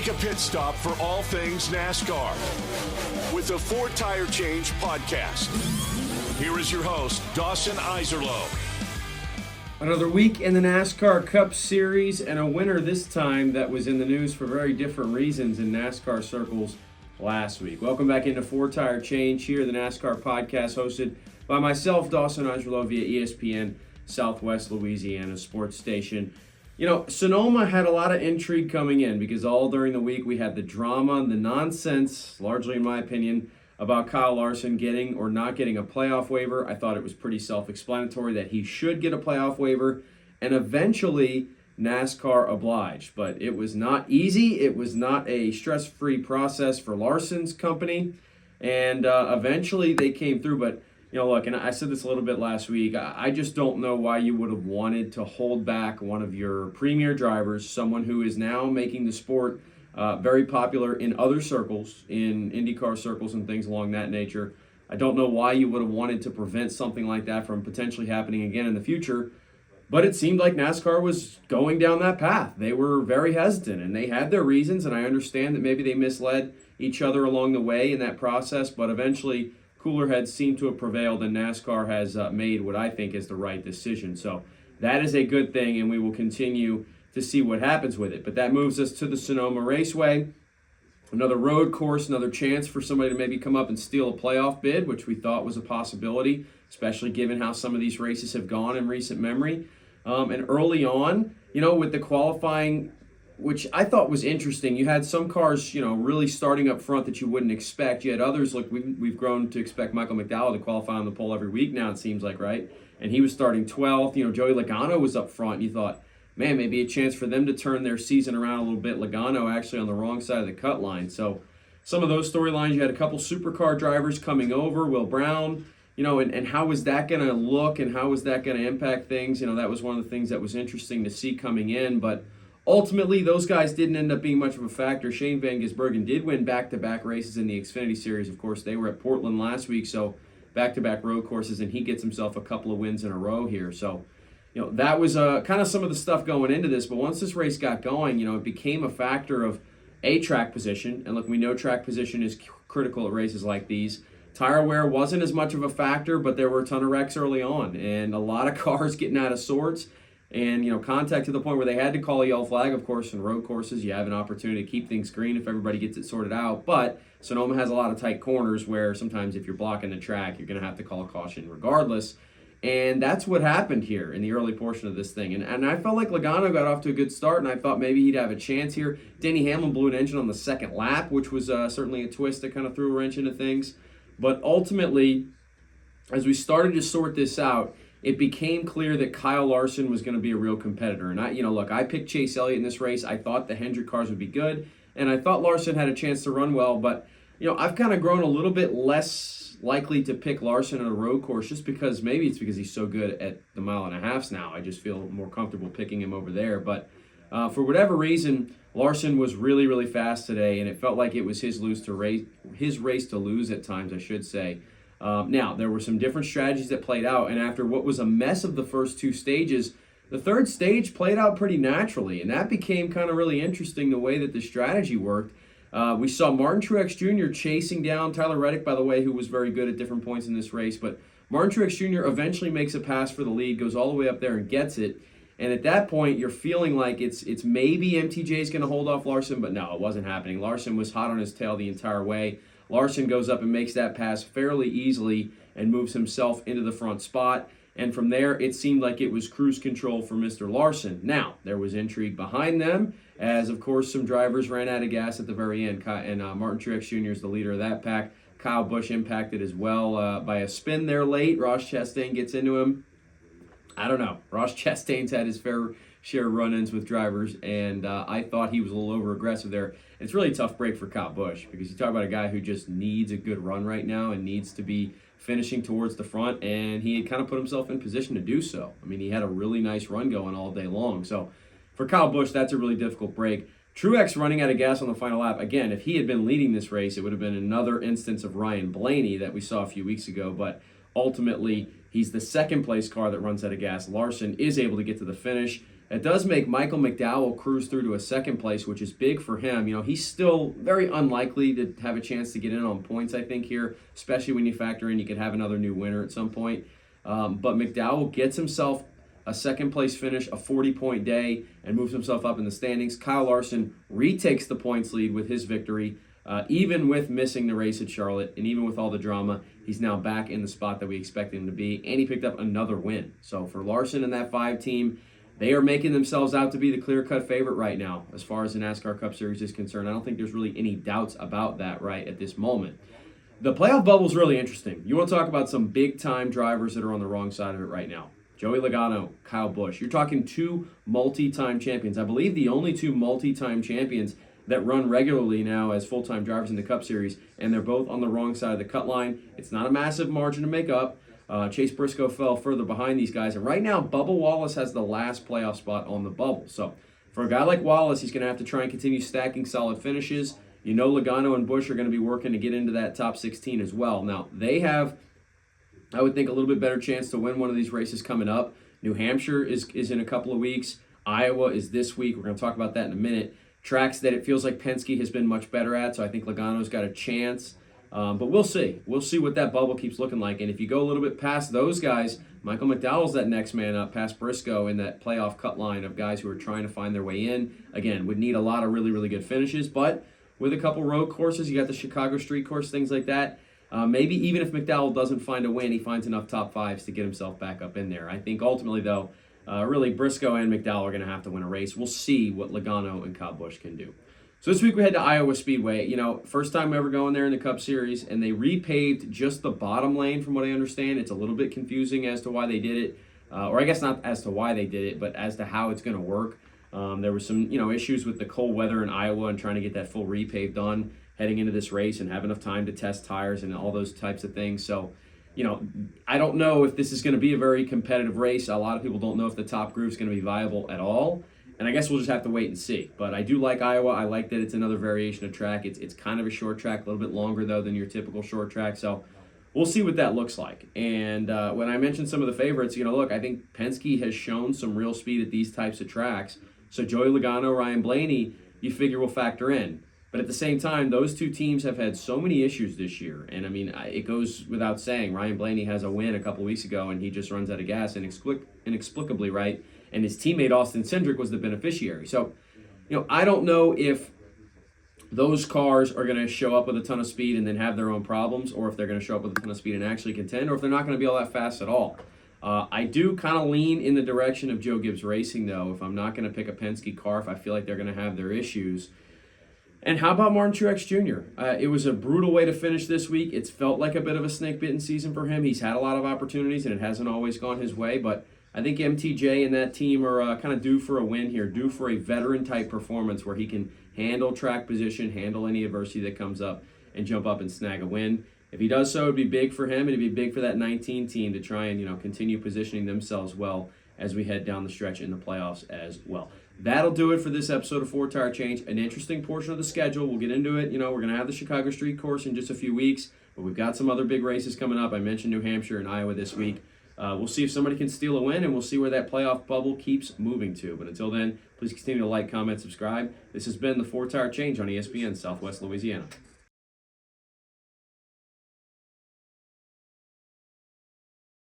Take a pit stop for all things NASCAR with the 4 Tire Change podcast. Here is your host, Dawson Iserlo. Another week in the NASCAR Cup Series, and a winner this time that was in the news for very different reasons in NASCAR circles last week. Welcome back into 4 Tire Change here, the NASCAR podcast hosted by myself, Dawson Iserlo, via ESPN Southwest Louisiana Sports Station. You know, Sonoma had a lot of intrigue coming in because all during the week we had the drama and the nonsense, largely in my opinion, about Kyle Larson getting or not getting a playoff waiver. I thought it was pretty self-explanatory that he should get a playoff waiver, and eventually NASCAR obliged. But it was not easy. It was not a stress-free process for Larson's company, and eventually they came through. But you know, look, and I said this a little bit last week, I just don't know why you would have wanted to hold back one of your premier drivers, someone who is now making the sport very popular in other circles, in IndyCar circles and things along that nature. I don't know why you would have wanted to prevent something like that from potentially happening again in the future, but it seemed like NASCAR was going down that path. They were very hesitant, and they had their reasons, and I understand that maybe they misled each other along the way in that process, but eventually cooler heads seem to have prevailed, and NASCAR has made what I think is the right decision. So that is a good thing, and we will continue to see what happens with it. But that moves us to the Sonoma Raceway. Another road course, another chance for somebody to maybe come up and steal a playoff bid, which we thought was a possibility, especially given how some of these races have gone in recent memory. And early on, you know, with the qualifying, which I thought was interesting. You had some cars, you know, really starting up front that you wouldn't expect. You had others, like we've grown to expect Michael McDowell to qualify on the pole every week now, it seems like, right? And he was starting 12th. You know, Joey Logano was up front, and you thought, man, maybe a chance for them to turn their season around a little bit. Logano actually on the wrong side of the cut line. So some of those storylines, you had a couple supercar drivers coming over, Will Brown, you know, and how was that going to look and how was that going to impact things? You know, that was one of the things that was interesting to see coming in, but ultimately, those guys didn't end up being much of a factor. Shane Van Gisbergen did win back-to-back races in the Xfinity Series. Of course, they were at Portland last week, so back-to-back road courses, and he gets himself a couple of wins in a row here. So, you know, that was kind of some of the stuff going into this. But once this race got going, you know, it became a factor of a track position. And look, we know track position is critical at races like these. Tire wear wasn't as much of a factor, but there were a ton of wrecks early on, and a lot of cars getting out of sorts. And, you know, contact to the point where they had to call a yellow flag. Of course, in road courses, you have an opportunity to keep things green if everybody gets it sorted out. But Sonoma has a lot of tight corners where sometimes if you're blocking the track, you're going to have to call a caution regardless. And that's what happened here in the early portion of this thing. And I felt like Logano got off to a good start, and I thought maybe he'd have a chance here. Denny Hamlin blew an engine on the second lap, which was certainly a twist that kind of threw a wrench into things. But ultimately, as we started to sort this out, it became clear that Kyle Larson was going to be a real competitor. And I picked Chase Elliott in this race. I thought the Hendrick cars would be good, and I thought Larson had a chance to run well. But, you know, I've kind of grown a little bit less likely to pick Larson on a road course just because maybe it's because he's so good at the mile and a halfs now. I just feel more comfortable picking him over there. But for whatever reason, Larson was really, really fast today, and it felt like it was his race to lose at times, I should say. Now, there were some different strategies that played out, and after what was a mess of the first two stages, the third stage played out pretty naturally, and that became kind of really interesting the way that the strategy worked. We saw Martin Truex Jr. chasing down Tyler Reddick, by the way, who was very good at different points in this race, but Martin Truex Jr. eventually makes a pass for the lead, goes all the way up there and gets it, and at that point, you're feeling like it's maybe MTJ is going to hold off Larson, but no, it wasn't happening. Larson was hot on his tail the entire way. Larson goes up and makes that pass fairly easily and moves himself into the front spot. And from there, it seemed like it was cruise control for Mr. Larson. Now, there was intrigue behind them, as, of course, some drivers ran out of gas at the very end. And Martin Truex Jr. is the leader of that pack. Kyle Busch impacted as well by a spin there late. Ross Chastain gets into him. I don't know. Ross Chastain's had his fair share of run-ins with drivers, and I thought he was a little over-aggressive there. And it's really a tough break for Kyle Busch because you talk about a guy who just needs a good run right now and needs to be finishing towards the front, and he had kind of put himself in position to do so. I mean, he had a really nice run going all day long. So for Kyle Busch, that's a really difficult break. Truex running out of gas on the final lap. Again, if he had been leading this race, it would have been another instance of Ryan Blaney that we saw a few weeks ago, but ultimately, he's the second-place car that runs out of gas. Larson is able to get to the finish. It does make Michael McDowell cruise through to a second place, which is big for him. He's still very unlikely to have a chance to get in on points, I think, here, especially when you factor in you could have another new winner at some point. But McDowell gets himself a second-place finish, a 40-point day, and moves himself up in the standings. Kyle Larson retakes the points lead with his victory. Even with missing the race at Charlotte and even with all the drama, he's now back in the spot that we expected him to be, and he picked up another win. So for Larson and that 5 team, they are making themselves out to be the clear-cut favorite right now as far as the NASCAR Cup Series is concerned. I don't think there's really any doubts about that right at this moment. The playoff bubble is really interesting. You want to talk about some big-time drivers that are on the wrong side of it right now. Joey Logano, Kyle Busch. You're talking 2 multi-time champions. I believe the only 2 multi-time champions that run regularly now as full-time drivers in the Cup Series, and they're both on the wrong side of the cut line. It's not a massive margin to make up. Chase Briscoe fell further behind these guys, and right now Bubba Wallace has the last playoff spot on the bubble. So for a guy like Wallace, he's going to have to try and continue stacking solid finishes. Logano and Busch are going to be working to get into that top 16 as well. Now, they have, I would think, a little bit better chance to win one of these races coming up. New Hampshire is in a couple of weeks. Iowa is this week. We're going to talk about that in a minute. Tracks that it feels like Penske has been much better at, so I think Logano's got a chance. But we'll see. We'll see what that bubble keeps looking like. And if you go a little bit past those guys, Michael McDowell's that next man up past Briscoe in that playoff cut line of guys who are trying to find their way in. Again, would need a lot of really, really good finishes. But with a couple road courses, you got the Chicago Street Course, things like that. Maybe even if McDowell doesn't find a win, he finds enough top 5s to get himself back up in there. I think ultimately, though, really Briscoe and McDowell are going to have to win a race. We'll see what Logano and Kyle Busch can do. So this week we head to Iowa Speedway. First time ever going there in the Cup Series, and they repaved just the bottom lane from what I understand. It's a little bit confusing as to why they did it, or I guess not as to why they did it, but as to how it's going to work. There were some issues with the cold weather in Iowa and trying to get that full repave done heading into this race and have enough time to test tires and all those types of things. So, I don't know if this is going to be a very competitive race. A lot of people don't know if the top groove is going to be viable at all. And I guess we'll just have to wait and see. But I do like Iowa. I like that it's another variation of track. It's kind of a short track, a little bit longer, though, than your typical short track. So we'll see what that looks like. And when I mentioned some of the favorites, look, I think Penske has shown some real speed at these types of tracks. So Joey Logano, Ryan Blaney, you figure will factor in. But at the same time, those 2 teams have had so many issues this year. And, it goes without saying. Ryan Blaney has a win a couple weeks ago, and he just runs out of gas inexplicably, right? And his teammate Austin Cindric was the beneficiary. So, I don't know if those cars are going to show up with a ton of speed and then have their own problems, or if they're going to show up with a ton of speed and actually contend, or if they're not going to be all that fast at all. I do kind of lean in the direction of Joe Gibbs Racing, though, if I'm not going to pick a Penske car, if I feel like they're going to have their issues. And how about Martin Truex Jr.? It was a brutal way to finish this week. It's felt like a bit of a snake-bitten season for him. He's had a lot of opportunities, and it hasn't always gone his way, but I think MTJ and that team are kind of due for a win here, due for a veteran-type performance where he can handle track position, handle any adversity that comes up, and jump up and snag a win. If he does so, it'd be big for him, and it'd be big for that 19 team to try and continue positioning themselves well as we head down the stretch in the playoffs as well. That'll do it for this episode of 4 Tire Change. An interesting portion of the schedule. We'll get into it. We're going to have the Chicago Street Course in just a few weeks, but we've got some other big races coming up. I mentioned New Hampshire and Iowa this week. We'll see if somebody can steal a win, and we'll see where that playoff bubble keeps moving to. But until then, please continue to like, comment, subscribe. This has been the 4 Tire Change on ESPN Southwest Louisiana.